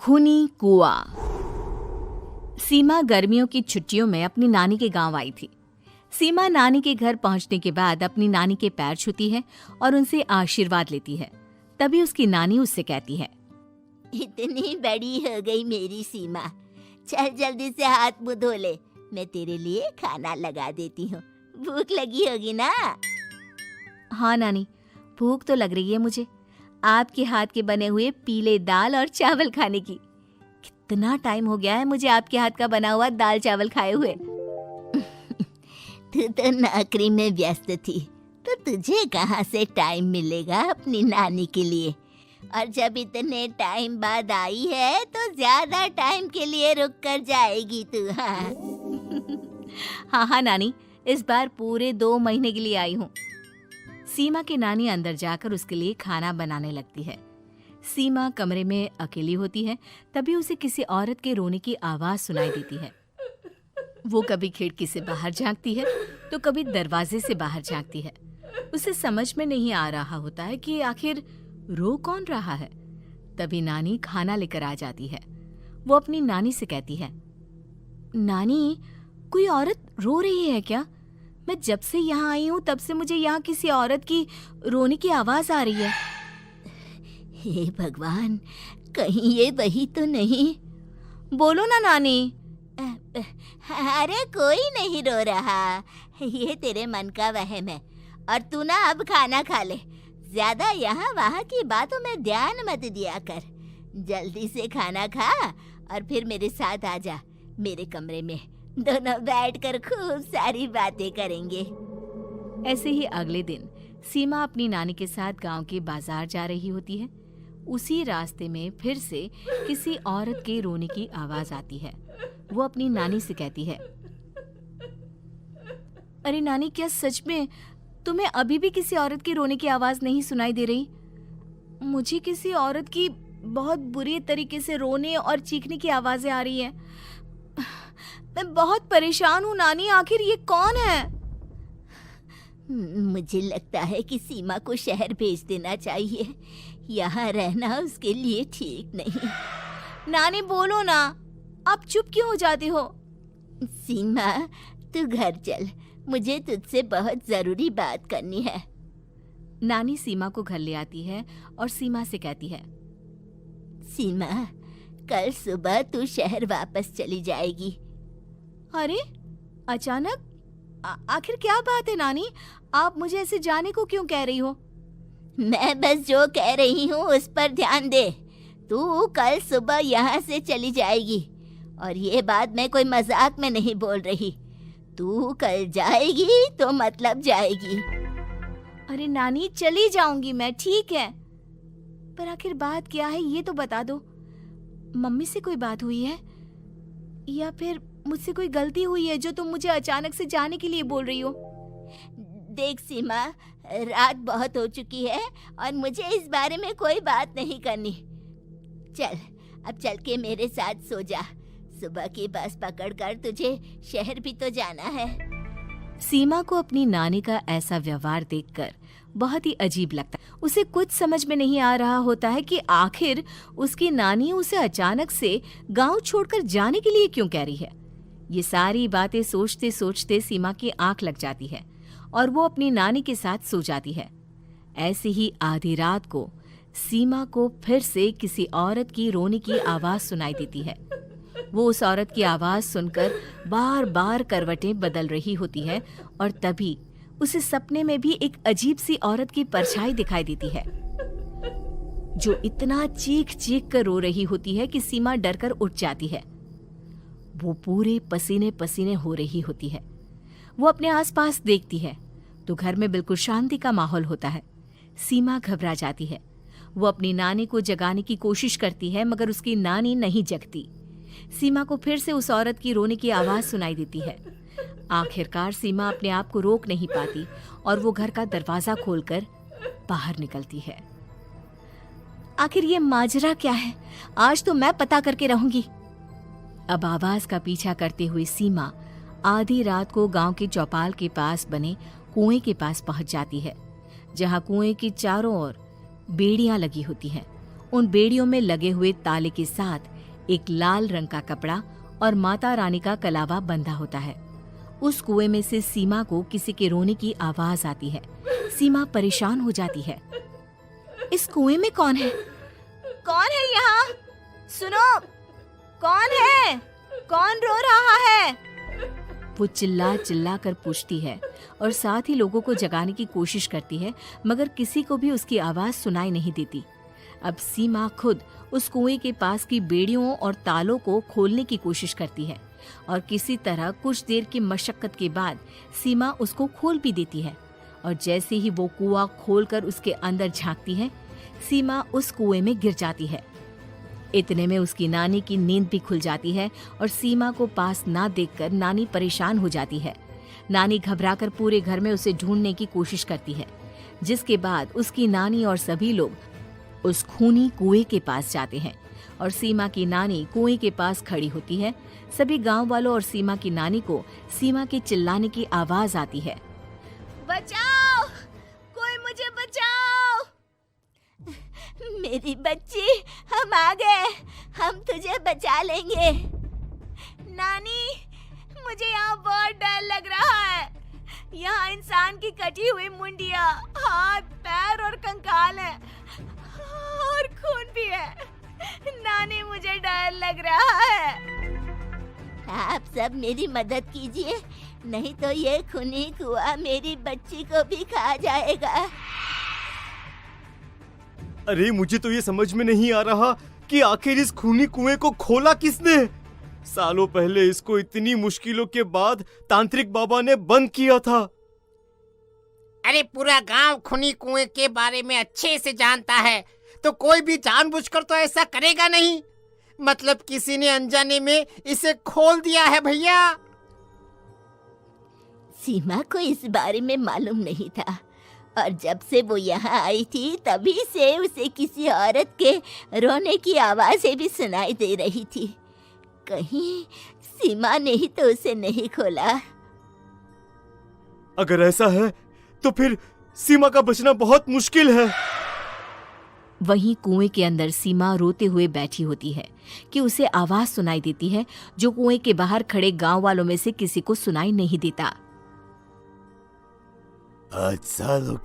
खूनी कुआं। सीमा गर्मियों की छुट्टियों में अपनी नानी के गांव आई थी। सीमा नानी के घर पहुंचने के बाद अपनी नानी के पैर छूती है और उनसे आशीर्वाद लेती है। तभी उसकी नानी उससे कहती है, इतनी बड़ी हो गई मेरी सीमा, चल जल्दी से हाथ मुंह धो ले, मैं तेरे लिए खाना लगा देती हूँ। भूख लगी होगी ना? हाँ नानी, भूख तो लग रही है मुझे, आपके हाथ के बने हुए पीले दाल और चावल खाने की। कितना टाइम हो गया है मुझे आपके हाथ का बना हुआ दाल चावल खाए हुए। तू तो नौकरी में व्यस्त थी, तो तुझे कहाँ से टाइम मिलेगा अपनी नानी के लिए? और जब इतने टाइम बाद आई है तो ज्यादा टाइम के लिए रुक कर जाएगी तू। हाँ नानी, इस बार पूरे 2 महीने के लिए आई हूँ। सीमा की नानी अंदर जाकर उसके लिए खाना बनाने लगती है। सीमा कमरे में अकेली होती है, तभी उसे किसी औरत के रोने की आवाज सुनाई देती है। वो कभी खिड़की से बाहर झांकती है तो कभी दरवाजे से बाहर झांकती है। उसे समझ में नहीं आ रहा होता है कि आखिर रो कौन रहा है। तभी नानी खाना लेकर आ जाती है। वो अपनी नानी से कहती है, नानी, कोई औरत रो रही है क्या? मैं जब से यहाँ आई हूँ तब से मुझे यहाँ किसी औरत की रोने की आवाज आ रही है। हे भगवान, कहीं ये वही तो नहीं? बोलो ना नानी। अरे कोई नहीं रो रहा, ये तेरे मन का वहम है। और तू ना अब खाना खा ले, ज्यादा यहाँ वहाँ की बातों में ध्यान मत दिया कर। जल्दी से खाना खा और फिर मेरे साथ आ जा मेरे कमरे में, दोनों बैठकर खूब सारी बातें करेंगे। ऐसे ही अगले दिन सीमा अपनी नानी के साथ गांव के बाजार जा रही होती है। उसी रास्ते में फिर से किसी औरत के रोने की आवाज आती है। वो अपनी नानी से कहती है, अरे नानी, क्या सच में तुम्हें अभी भी किसी औरत की रोने की आवाज नहीं सुनाई दे रही? मुझे किसी औरत की बहुत बुरी तरीके से रोने और चीखने की आवाजें आ रही हैं। मैं बहुत परेशान हूँ नानी, आखिर ये कौन है? मुझे लगता है कि सीमा को शहर भेज देना चाहिए, यहाँ रहना उसके लिए ठीक नहीं। नानी बोलो ना, आप चुप क्यों हो जाते हो? सीमा, तू घर चल, मुझे तुझसे बहुत जरूरी बात करनी है। नानी सीमा को घर ले आती है और सीमा से कहती है, सीमा, कल सुबह तू शहर वापस चली जाएगी। अरे अचानक? आखिर क्या बात है नानी, आप मुझे ऐसे जाने को क्यों कह रही हो? मैं बस जो कह रही हूँ उस पर ध्यान दे। तू कल सुबह यहाँ से चली जाएगी, और ये बात मैं कोई मजाक में नहीं बोल रही। तू कल जाएगी तो मतलब जाएगी। अरे नानी, चली जाऊंगी मैं, ठीक है, पर आखिर बात क्या है ये तो बता दो। मम्मी से कोई बात हुई है या फिर मुझसे कोई गलती हुई है जो तुम मुझे अचानक से जाने के लिए बोल रही हो? देख सीमा, रात बहुत हो चुकी है और मुझे इस बारे में कोई बात नहीं करनी। चल, अब चल के मेरे साथ सो जा। सुबह की बस पकड़कर तुझे शहर भी तो जाना है। सीमा को अपनी नानी का ऐसा व्यवहार देखकर बहुत ही अजीब लगता है। उसे कुछ समझ में नहीं आ रहा होता है कि आखिर उसकी नानी उसे अचानक से गांव छोड़कर जाने के लिए क्यों कह रही है। ये सारी बातें सोचते सोचते सीमा की आंख लग जाती है और वो अपनी नानी के साथ सो जाती है। ऐसी ही आधी रात को सीमा को फिर से किसी औरत की रोने की आवाज सुनाई देती है। वो उस औरत की आवाज सुनकर बार बार करवटें बदल रही होती है और तभी उसे सपने में भी एक अजीब सी औरत की परछाई दिखाई देती है, जो इतना चीख चीख कर रो रही होती है कि सीमा डरकर उठ जाती है। वो पूरे पसीने पसीने हो रही होती है। वो अपने आसपास देखती है तो घर में बिल्कुल शांति का माहौल होता है। सीमा घबरा जाती है। वो अपनी नानी को जगाने की कोशिश करती है, मगर उसकी नानी नहीं जगती। सीमा को फिर से उस औरत की रोने की आवाज सुनाई देती है। आखिरकार सीमा अपने आप को रोक नहीं पाती और वो घर का दरवाजा खोलकर बाहर निकलती है। आखिर ये माजरा क्या है? आज तो मैं पता करके रहूंगी। अब आवाज का पीछा करते हुए सीमा आधी रात को गांव के चौपाल के पास बने कुएं के पास पहुंच जाती है, जहां कुएं की चारों ओर बेड़ियां लगी होती हैं। उन बेड़ियों में लगे हुए ताले के साथ एक लाल रंग का कपड़ा और माता रानी का कलावा बंधा होता है। उस कुएं में से सीमा को किसी के रोने की आवाज आती है। सीमा परेशान हो जाती है। इस कुएं में कौन है? कौन है यहाँ? सुनो, कौन है? कौन रो रहा है? वो चिल्ला चिल्ला कर पूछती है और साथ ही लोगों को जगाने की कोशिश करती है, मगर किसी को भी उसकी आवाज सुनाई नहीं देती। अब सीमा खुद उस कुएं के पास की बेड़ियों और तालों को खोलने की कोशिश करती है और किसी तरह कुछ देर की मशक्कत के बाद सीमा उसको खोल भी देती है। और जैसे ही वो कुआं खोलकर उसके अंदर झांकती है, सीमा उस कुएं में गिर जाती है। इतने में उसकी नानी की नींद भी खुल जाती है और सीमा को पास ना देखकर नानी परेशान हो जाती है। नानी घबराकर पूरे घर में उसे ढूंढने की कोशिश करती है, जिसके बाद उसकी नानी और सभी लोग उस खूनी कुएं के पास जाते हैं और सीमा की नानी कुएं के पास खड़ी होती है। सभी गांव वालों और सीमा की नानी को सीमा के चिल्लाने की आवाज आती है, बचाओ, कोई मुझे बचाओ। मेरी बच्ची, हम आ गए, हम तुझे बचा लेंगे। नानी, मुझे यहाँ बहुत डर लग रहा है। यहाँ इंसान की कटी हुई मुंडिया, हाथ, पैर और कंकाल है और खून भी है। नानी, मुझे डर लग रहा है। आप सब मेरी मदद कीजिए, नहीं तो ये खूनी कुआं मेरी बच्ची को भी खा जाएगा। अरे मुझे तो ये समझ में नहीं आ रहा कि आखिर इस खूनी कुएं को खोला किसने। सालों पहले इसको इतनी मुश्किलों के बाद तांत्रिक बाबा ने बंद किया था। अरे पूरा गांव खूनी कुएं के बारे में अच्छे से जानता है, तो कोई भी जानबूझकर तो ऐसा करेगा नहीं। मतलब किसी ने अनजाने में इसे खोल दिया है भैया। सीमा को इस बारे में मालूम नहीं था और जब से वो यहाँ आई थी तभी से उसे किसी औरत के रोने की आवाजें भी सुनाई दे रही थी। कहीं सीमा ने ही तो उसे नहीं खोला। अगर ऐसा है तो फिर सीमा का बचना बहुत मुश्किल है। वहीं कुएं के अंदर सीमा रोते हुए बैठी होती है कि उसे आवाज सुनाई देती है जो कुएं के बाहर खड़े गांव वालों में से किसी को सुनाई नहीं देता। आज सालों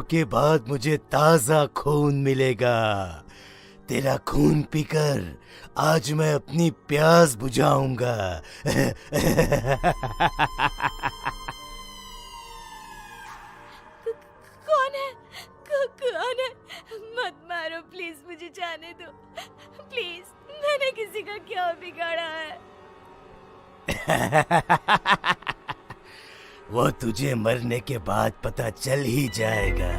के बाद मुझे ताजा खून मिलेगा। तेरा खून पीकर आज मैं अपनी प्यास बुझाऊंगा। कौन है? मत मारो प्लीज, मुझे जाने दो प्लीज। मैंने किसी का क्या बिगाड़ा है? वो तुझे मरने के बाद पता चल ही जाएगा।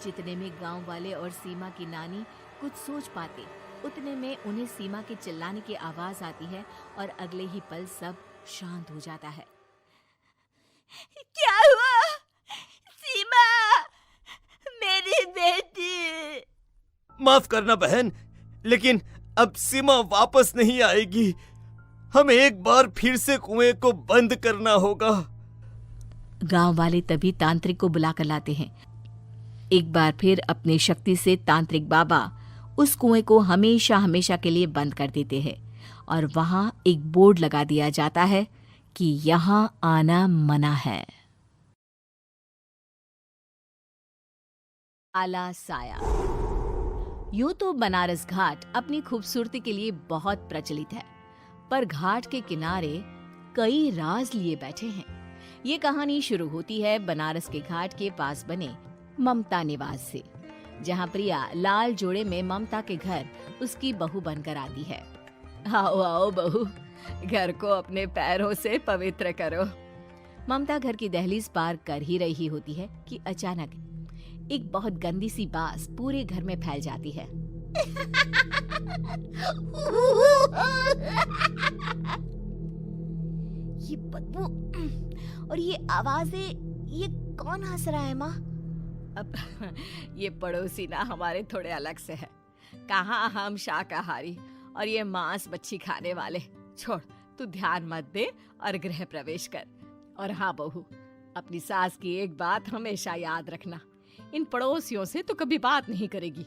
जितने में गांव वाले और सीमा की नानी कुछ सोच पाते, उतने में उन्हें सीमा के चिल्लाने की आवाज आती है और अगले ही पल सब शांत हो जाता है। क्या हुआ? सीमा, मेरी बेटी। माफ करना बहन, लेकिन अब सीमा वापस नहीं आएगी। हमें एक बार फिर से कुएं को बंद करना होगा। गांव वाले तभी तांत्रिक को बुला कर लाते हैं। एक बार फिर अपनी शक्ति से तांत्रिक बाबा उस कुएं को हमेशा हमेशा के लिए बंद कर देते हैं और वहां एक बोर्ड लगा दिया जाता है कि यहाँ आना मना है। काला साया। यूं तो बनारस घाट अपनी खूबसूरती के लिए बहुत प्रचलित है, पर घाट के किनारे कई राज लिए बैठे हैं। ये कहानी शुरू होती है बनारस के घाट के पास बने ममता निवास से, जहाँ प्रिया लाल जोड़े में ममता के घर उसकी बहू बनकर आती है। आओ आओ बहू, घर को अपने पैरों से पवित्र करो। ममता घर की दहलीज पार कर ही रही होती है कि अचानक एक बहुत गंदी सी बास पूरे घर में फैल जाती है। ये बदबू और ये आवाजें, ये कौन हंस रहा है माँ? अब ये पड़ोसी ना हमारे थोड़े अलग से है। कहाँ हम शाकाहारी और ये मांस मच्छी खाने वाले। छोड़, तू ध्यान मत दे और गृह प्रवेश कर। और हाँ बहू, अपनी सास की एक बात हमेशा याद रखना, इन पड़ोसियों से तो कभी बात नहीं करेगी।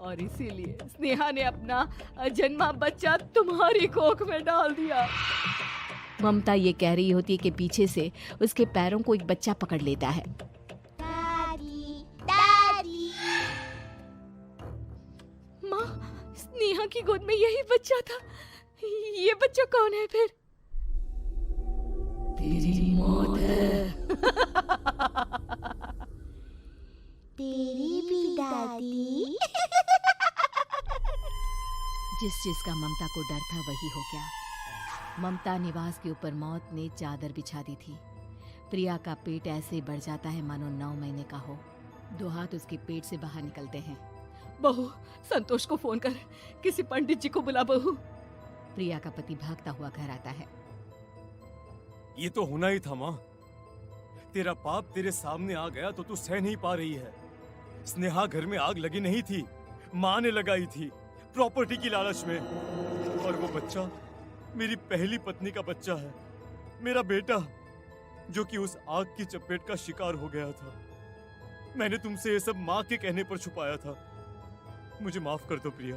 और इसीलिए स्नेहा ने अपना अजन्मा बच्चा तुम्हारी कोख में डाल दिया। ममता ये कह रही होती है कि पीछे से उसके पैरों को एक बच्चा पकड़ लेता है। दादी दादी। माँ, स्नेहा की गोद में यही बच्चा था। ये बच्चा कौन है फिर? तेरी मौत है। तेरी भी दादी। जिस चीज का ममता को डर था वही हो गया। ममता निवास के ऊपर मौत ने चादर बिछा दी थी। प्रिया का पेट ऐसे बढ़ जाता है मानो 9 महीने का हो। 2 हाथ उसके पेट से बाहर निकलते हैं। बहू, संतोष को फोन कर, किसी पंडित जी को बुला बहू। प्रिया का पति भागता हुआ घर आता है। ये तो होना ही था माँ। तेरा पाप तेरे सामने आ गया तो तू सह नहीं पा रही है। स्नेहा घर में आग लगी नहीं थी, माँ ने लगाई थी, प्रॉपर्टी की लालच में। और वो बच्चा मेरी पहली पत्नी का बच्चा है, मेरा बेटा, जो कि उस आग की चपेट का शिकार हो गया था। मैंने तुमसे ये सब माँ के कहने पर छुपाया था। मुझे माफ कर दो प्रिया।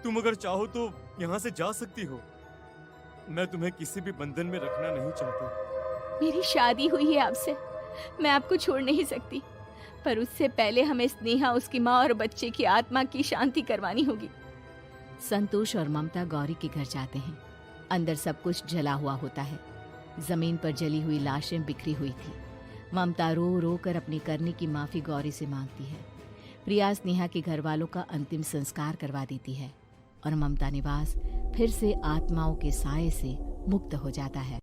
तुम अगर चाहो तो यहाँ से जा सकती हो। मैं तुम्हें किसी भी बंधन में रखना नहीं चाहता। मेरी शादी हुई है आपसे, मैं आपको छोड़ नहीं सकती, पर उससे पहले हमें स्नेहा, उसकी माँ और बच्चे की आत्मा की शांति करवानी होगी। संतोष और ममता गौरी के घर जाते हैं। अंदर सब कुछ जला हुआ होता है। जमीन पर जली हुई लाशें बिखरी हुई थी। ममता रो रो कर अपनी करने की माफी गौरी से मांगती है। प्रिया स्नेहा के घर वालों का अंतिम संस्कार करवा देती है और ममता निवास फिर से आत्माओं के साए से मुक्त हो जाता है।